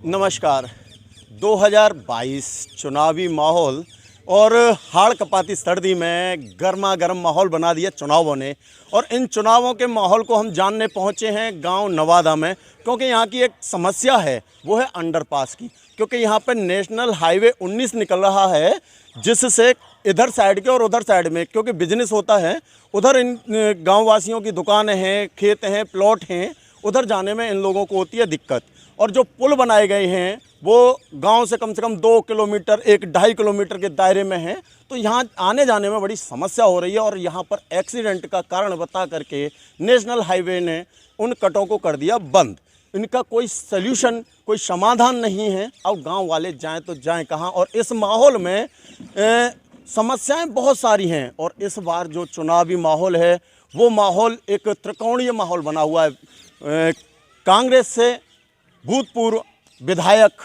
नमस्कार। 2022 चुनावी माहौल और हाड़ कपाती सर्दी में गर्मा गर्म माहौल बना दिया चुनावों ने। और इन चुनावों के माहौल को हम जानने पहुंचे हैं गांव नवादा में, क्योंकि यहाँ की एक समस्या है, वो है अंडरपास की। क्योंकि यहाँ पर नेशनल हाईवे 19 निकल रहा है, जिससे इधर साइड के और उधर साइड में क्योंकि बिजनेस होता है, उधर इन गाँव वासियों की दुकानें हैं, खेत हैं, प्लॉट हैं, उधर जाने में इन लोगों को होती है दिक्कत। और जो पुल बनाए गए हैं वो गांव से कम 2 किलोमीटर 1-2.5 किलोमीटर के दायरे में हैं, तो यहाँ आने जाने में बड़ी समस्या हो रही है। और यहाँ पर एक्सीडेंट का कारण बता करके नेशनल हाईवे ने उन कटों को कर दिया बंद। इनका कोई सल्यूशन, कोई समाधान नहीं है। अब गांव वाले जाएं तो जाएं कहाँ। और इस माहौल में समस्याएं बहुत सारी हैं। और इस बार जो चुनावी माहौल है वो माहौल एक त्रिकोणीय माहौल बना हुआ है। कांग्रेस से भूतपूर्व विधायक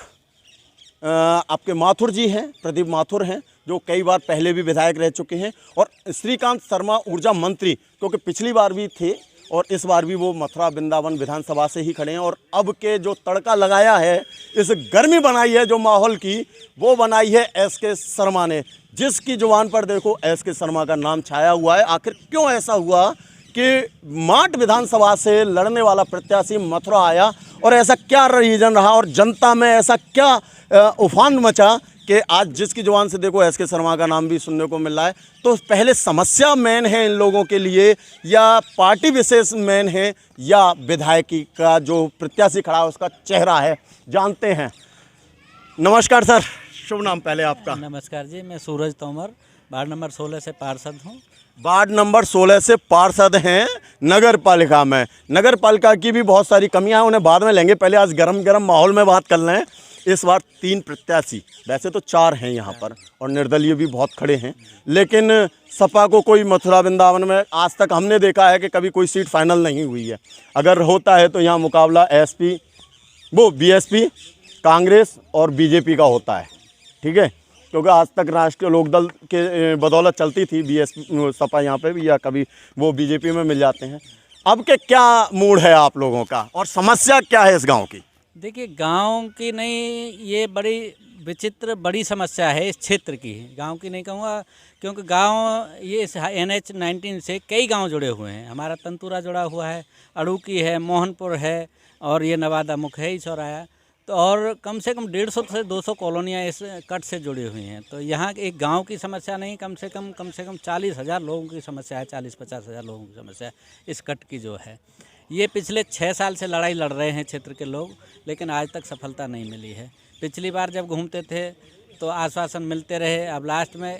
आपके माथुर जी हैं, प्रदीप माथुर हैं, जो कई बार पहले भी विधायक रह चुके हैं। और श्रीकांत शर्मा ऊर्जा मंत्री, क्योंकि पिछली बार भी थे और इस बार भी वो मथुरा वृंदावन विधानसभा से ही खड़े हैं। और अब के जो तड़का लगाया है, इस गर्मी बनाई है जो माहौल की, वो बनाई है एसके शर्मा ने, जिसकी जुबान पर देखो एसके शर्मा का नाम छाया हुआ है। आखिर क्यों ऐसा हुआ कि माट विधानसभा से लड़ने वाला प्रत्याशी मथुरा आया और ऐसा क्या रीजन रहा और जनता में ऐसा क्या उफान मचा कि आज जिसकी जुबान से देखो एसके शर्मा का नाम भी सुनने को मिल रहा है। तो पहले समस्या मेन है इन लोगों के लिए, या पार्टी विशेष मेन है, या विधायकी का जो प्रत्याशी खड़ा है उसका चेहरा है? जानते हैं। नमस्कार सर, शुभ नाम पहले आपका? नमस्कार जी, मैं सूरज तोमर, वार्ड नंबर 16 से पार्षद हूँ। वार्ड नंबर 16 से पार्षद हैं नगर पालिका में। नगर पालिका की भी बहुत सारी कमियां हैं, उन्हें बाद में लेंगे। पहले आज गरम गरम माहौल में बात कर लें। इस बार 3 प्रत्याशी, वैसे तो 4 हैं यहाँ पर, और निर्दलीय भी बहुत खड़े हैं, लेकिन सपा को कोई मथुरा वृंदावन में आज तक हमने देखा है कि कभी कोई सीट फाइनल नहीं हुई है। अगर होता है तो यहाँ मुकाबला बीएसपी, कांग्रेस और बीजेपी का होता है, ठीक है। क्योंकि आज तक राष्ट्रीय लोकदल के बदौलत चलती थी बीएसपी, सपा यहाँ पे भी, या कभी वो बीजेपी में मिल जाते हैं। अब के क्या मूड है आप लोगों का और समस्या क्या है इस गांव की? देखिए, गांव की नहीं, ये बड़ी विचित्र बड़ी समस्या है इस क्षेत्र की। गांव की नहीं कहूँगा, क्योंकि गांव ये इस NH 19 से कई गांव जुड़े हुए हैं। हमारा तंतुरा जुड़ा हुआ है, अड़ूकी है, मोहनपुर है, और ये नवादा मुख है, चौराया। तो और कम से कम 150 से 200 कॉलोनियाँ इस कट से जुड़ी हुई हैं। तो यहाँ एक गांव की समस्या नहीं, कम से कम 40,000 लोगों की समस्या है, 40-50 हज़ार लोगों की समस्या है इस कट की जो है। ये पिछले 6 साल से लड़ाई लड़ रहे हैं क्षेत्र के लोग, लेकिन आज तक सफलता नहीं मिली है। पिछली बार जब घूमते थे तो आश्वासन मिलते रहे। अब लास्ट में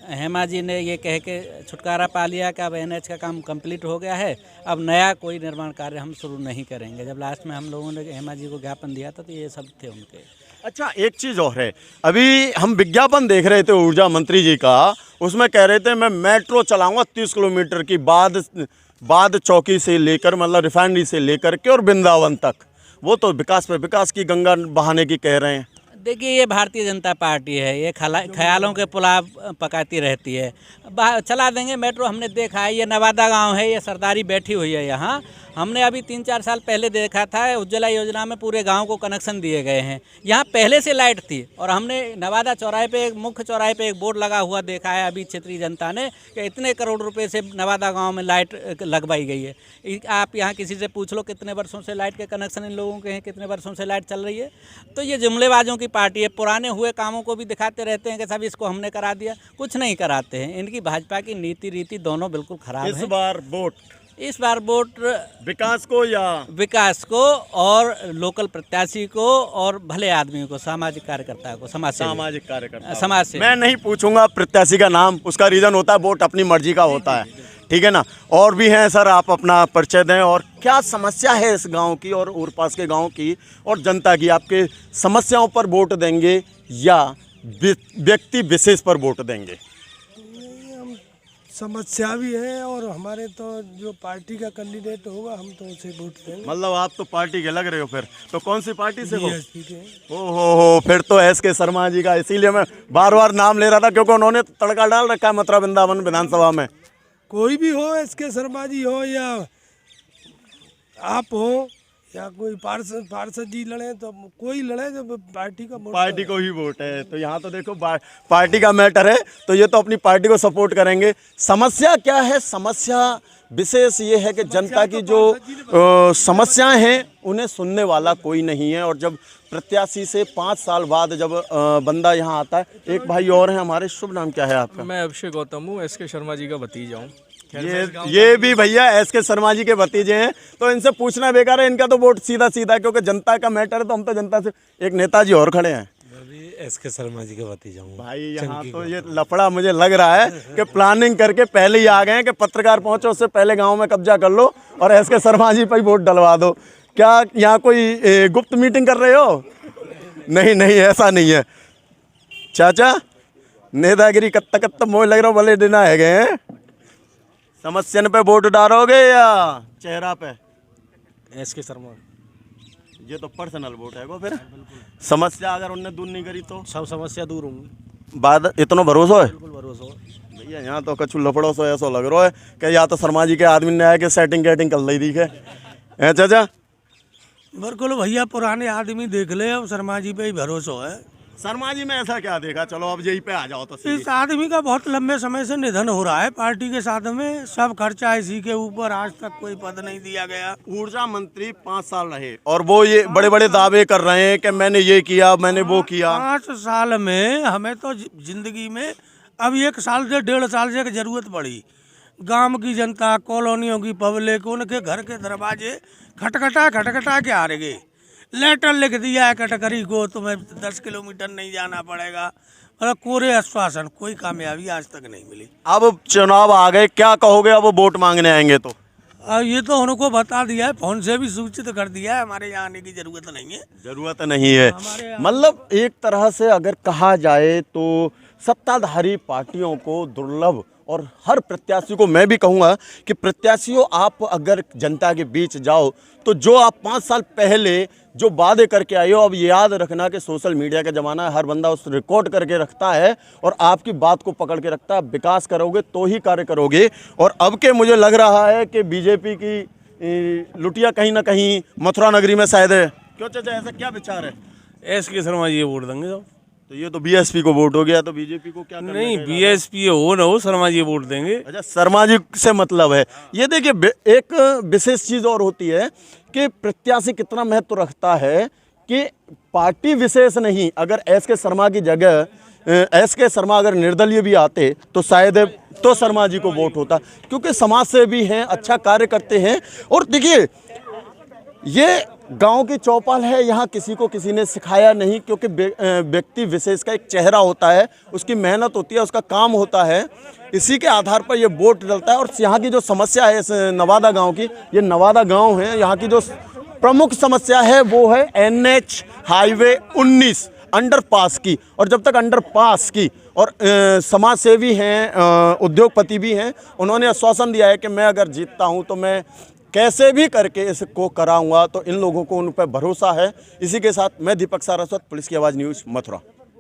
हेमा जी ने ये कह के छुटकारा पा लिया कि अब NH का काम कंप्लीट हो गया है, अब नया कोई निर्माण कार्य हम शुरू नहीं करेंगे। जब लास्ट में हम लोगों ने हेमा जी को ज्ञापन दिया था तो ये सब थे उनके। अच्छा, एक चीज़ और है, अभी हम विज्ञापन देख रहे थे ऊर्जा मंत्री जी का, उसमें कह रहे थे मैं मेट्रो चलाऊँगा 30 किलोमीटर की, बाद चौकी से लेकर, मतलब रिफाइनरी से लेकर के और वृंदावन तक। वो तो विकास पे विकास की गंगा बहाने की कह रहे हैं। देखिए, ये भारतीय जनता पार्टी है, ये ख्यालों के पुलाव पकाती रहती है। चला देंगे मेट्रो, हमने देखा है। ये नवादा गांव है, ये सरदारी बैठी हुई है यहाँ। हमने अभी 3-4 साल पहले देखा था, उज्ज्वला योजना में पूरे गांव को कनेक्शन दिए गए हैं। यहाँ पहले से लाइट थी, और हमने नवादा चौराहे पे, मुख्य चौराहे पे एक बोर्ड लगा हुआ देखा है अभी क्षेत्रीय जनता ने, कि इतने करोड़ रुपए से नवादा गांव में लाइट लगवाई गई है। आप यहाँ किसी से पूछ लो कितने वर्षों से लाइट के कनेक्शन इन लोगों के हैं, कितने वर्षों से लाइट चल रही है। तो ये जुमलेबाजों की पार्टी है, पुराने हुए कामों को भी दिखाते रहते हैं कि सब इसको हमने करा दिया, कुछ नहीं कराते हैं। इनकी भाजपा की नीति रीति दोनों बिल्कुल खराब है। इस बार वोट विकास को, या विकास को, और लोकल प्रत्याशी को, और भले आदमी को, सामाजिक कार्यकर्ता को, सामाजिक कार्यकर्ता, समाज से। मैं नहीं पूछूंगा प्रत्याशी का नाम, उसका रीज़न होता है वोट अपनी मर्जी का होता है, ठीक है ना। और भी हैं सर, आप अपना परिचय दें और क्या समस्या है इस गांव की और उर पास के गांव की और जनता की? आपके समस्याओं पर वोट देंगे या व्यक्ति विशेष पर वोट देंगे? समस्या भी है, और हमारे तो जो पार्टी का कैंडिडेट होगा हम तो उसे वोट देंगे। मतलब आप तो पार्टी के लग रहे हो फिर? तो कौन सी पार्टी से हो? बीएसपी के। हो, फिर तो एसके शर्मा जी का। इसीलिए मैं बार बार नाम ले रहा था, क्योंकि उन्होंने तड़का डाल रखा है मथुरा वृंदावन विधानसभा में। कोई भी हो, एसके शर्मा जी हो, या आप हो, या कोई पार्षद जी लड़े तो कोई लड़े जब पार्टी का वोट पार्टी को ही वोट है। तो यहाँ तो देखो पार्टी का मैटर है, तो ये तो अपनी पार्टी को सपोर्ट करेंगे। समस्या क्या है? समस्या विशेष ये है कि जनता की जो समस्याएं हैं उन्हें सुनने वाला कोई नहीं है। और जब प्रत्याशी से 5 साल बाद जब बंदा यहाँ आता है, एक भाई और हैं हमारे, शुभ नाम क्या है आपका? मैं अभिषेक गौतम हूँ, एस के शर्मा जी का भतीजा हूँ। ये भी भैया एस के शर्मा जी के भतीजे हैं, तो इनसे पूछना बेकार है, इनका तो वोट सीधा सीधा, क्योंकि जनता का मैटर है। तो हम तो जनता से, एक नेताजी और खड़े हैं, मैं भी एस के शर्मा जी के भतीजा हूँ भाई। यहाँ तो ये लफड़ा मुझे लग रहा है कि प्लानिंग करके पहले ही आ गए हैं कि पत्रकार पहुंचो उससे पहले गांव में कब्जा कर लो और एस के शर्मा जी पर वोट डलवा दो। क्या यहाँ कोई गुप्त मीटिंग कर रहे हो? नहीं नहीं, ऐसा नहीं है चाचा। नेतागिरी कत्ता कत्ता मोह लग रहा हो, भले डिना है गए हैं। समस्या पे वोट डालोगे या चेहरा पे? एस के शर्मा। ये तो पर्सनल वोट है वो। फिर समस्या अगर उनने दूर नहीं करी तो सब समस्या दूर होंगी। बाद इतना भरोसा है बिल्कुल भरोसा हो। भैया। यहाँ तो कछु लफड़ो सो ऐसा लग रहा है कि या तो शर्मा जी के आदमी ने आया कि सेटिंग गेटिंग कर ली दिखे है चाचा। बिल्कुल भैया, पुराने आदमी देख ले, अब शर्मा जी पे ही भरोसा है। शर्मा जी में ऐसा क्या देखा? चलो अब यही पे आ जाओ तो सीधी। इस आदमी का बहुत लंबे समय से निधन हो रहा है। पार्टी के साथ में सब खर्चा इसी के ऊपर, आज तक कोई पद नहीं दिया गया। ऊर्जा मंत्री 5 साल रहे और वो ये बड़े बड़े दावे कर रहे हैं कि मैंने ये किया, मैंने वो किया। 5 साल में हमें तो जिंदगी में अब 1 साल से 1.5 साल से जरूरत पड़ी। गांव की जनता, कॉलोनियों की पब्लिक, उनके घर के दरवाजे खटखटा के आ गए। लेटर लिख दिया है कटकरी को, तुम्हें 10 किलोमीटर नहीं जाना पड़ेगा। मतलब कोरे आश्वासन, कोई कामयाबी आज तक नहीं मिली। अब चुनाव आ गए, क्या कहोगे? अब वो वोट मांगने आएंगे तो ये तो उनको बता दिया है, फोन से भी सूचित कर दिया है, हमारे यहाँ आने की जरूरत नहीं है। जरूरत नहीं है। मतलब एक तरह से अगर कहा जाए तो सत्ताधारी पार्टियों को दुर्लभ, और हर प्रत्याशी को मैं भी कहूँगा कि प्रत्याशियों, आप अगर जनता के बीच जाओ तो जो आप 5 साल पहले जो वादे करके आए हो, अब याद रखना कि सोशल मीडिया का ज़माना है, हर बंदा उस रिकॉर्ड करके रखता है और आपकी बात को पकड़ के रखता है। विकास करोगे तो ही कार्य करोगे। और अब के मुझे लग रहा है कि बीजेपी की लुटिया कहीं ना कहीं मथुरा नगरी में शायद है। क्यों चाचा, ऐसा क्या विचार है? एस के शर्मा जी वोट देंगे सब। तो ये तो बीएसपी को वोट हो गया, तो बीजेपी को क्या करना नहीं, चाहिए? बीएसपी हो ना हो, शर्मा जी वोट देंगे। अच्छा, शर्मा जी से मतलब है। ये देखिए, एक विशेष चीज़ और होती है कि प्रत्याशी कितना महत्व रखता है कि पार्टी विशेष नहीं। अगर एस के शर्मा की जगह एस के शर्मा अगर निर्दलीय भी आते तो शायद तो शर्मा जी को वोट होता, क्योंकि समाज से भी हैं, अच्छा कार्य करते हैं। और देखिए, ये गांव की चौपाल है, यहाँ किसी को किसी ने सिखाया नहीं, क्योंकि व्यक्ति विशेष का एक चेहरा होता है, उसकी मेहनत होती है, उसका काम होता है, इसी के आधार पर ये वोट डलता है। और यहाँ की जो समस्या है इस नवादा गांव की, ये नवादा गांव है, यहाँ की जो प्रमुख समस्या है वो है NH हाईवे 19 अंडरपास की। और जब तक अंडरपास की, और समाज सेवी हैं, उद्योगपति भी हैं, उन्होंने आश्वासन दिया है कि मैं अगर जीतता हूँ तो मैं कैसे भी करके इसको कराऊंगा। तो इन लोगों को उन पर भरोसा है। इसी के साथ मैं दीपक सारस्वत, पुलिस की आवाज़ न्यूज़, मथुरा।